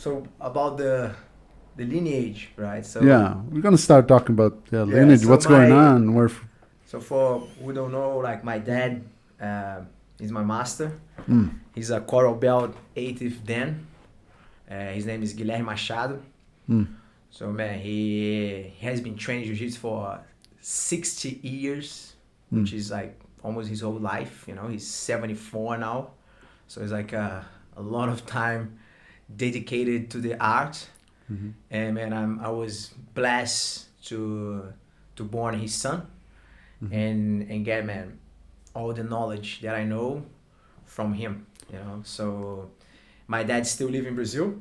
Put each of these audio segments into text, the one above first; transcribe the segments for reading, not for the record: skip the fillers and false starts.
So about the lineage, right? So yeah, we're gonna start talking about lineage. so what's going on? Where? So for who don't know, like my dad is my master. He's a coral belt 8th Dan. His name is Guilherme Machado. So man, he has been training jiu-jitsu for 60 years, which is like almost his whole life. You know, he's 74 now, so it's like a lot of time dedicated to the art. And man, I was blessed to born his son, and get man all the knowledge that I know from him. You know, so my dad still live in Brazil.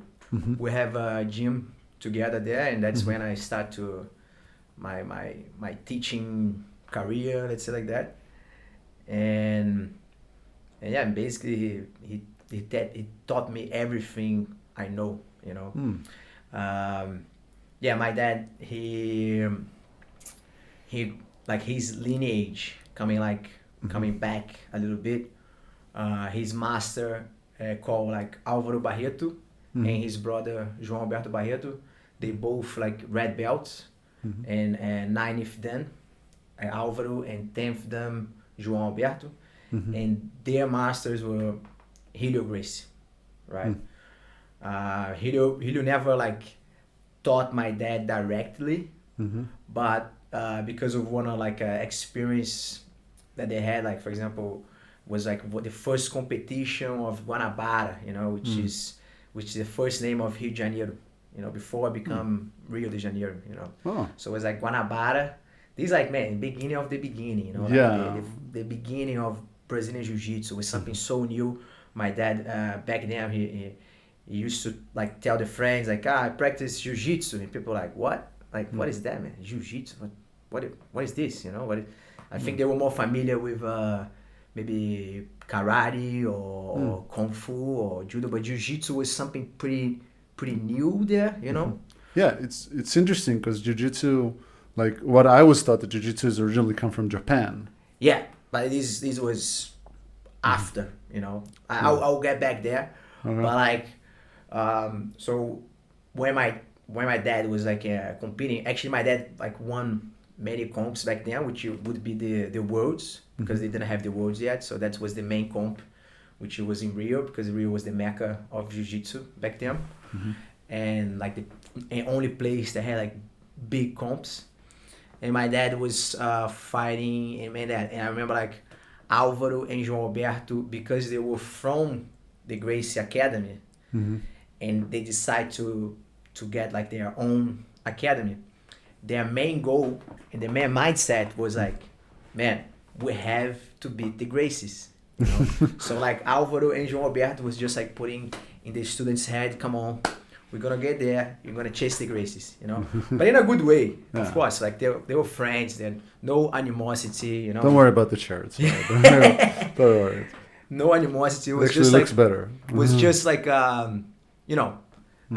We have a gym together there, and that's when I start to my teaching career, let's say like that. And yeah, basically he taught me everything I know, you know. Yeah, my dad, he like his lineage coming back a little bit. His master called like Álvaro Barreto, and his brother João Alberto Barreto. They both like red belts, and 9th Dan Álvaro, and 10th Dan João Alberto, and their masters were Helio Gracie, right? Helio never like taught my dad directly, but because of one experience that they had, like for example, was like the first competition of Guanabara, you know, which is the first name of Rio de Janeiro, you know, before I become Rio de Janeiro, you know. So it was like Guanabara. This is like, man, beginning of the beginning, you know, like the beginning of Brazilian Jiu-Jitsu was something so new. My dad back then he used to like tell the friends like, I practice Jiu-Jitsu, and people like, what? Like, what is that, man? Jiu-Jitsu? What is this? You know, I think they were more familiar with maybe karate or kung fu or judo, but Jiu-Jitsu was something pretty new there, you know. Yeah, it's interesting because Jiu-Jitsu, like what I was taught, that Jiu-Jitsu is originally come from Japan. Yeah, but this was after, you know. I'll get back there, but like, so when my dad was like competing, actually my dad like won many comps back then, which would be the worlds, because they didn't have the worlds yet. So that was the main comp, which was in Rio, because Rio was the mecca of jiu-jitsu back then, and like the only place that had like big comps. And my dad was fighting, and I remember like Álvaro and João Alberto, because they were from the Gracie Academy, and they decided to get like their own academy. Their main goal and their main mindset was like, man, we have to beat the Gracies, you know. So like Álvaro and João Alberto was just like putting in the students' head, come on, we're gonna get there, you're gonna chase the Gracies, you know. But in a good way, of course. Like they were friends, they had no animosity, you know. Don't worry about the shirts. Don't worry. No animosity. It was actually just looks like better. Was just like you know,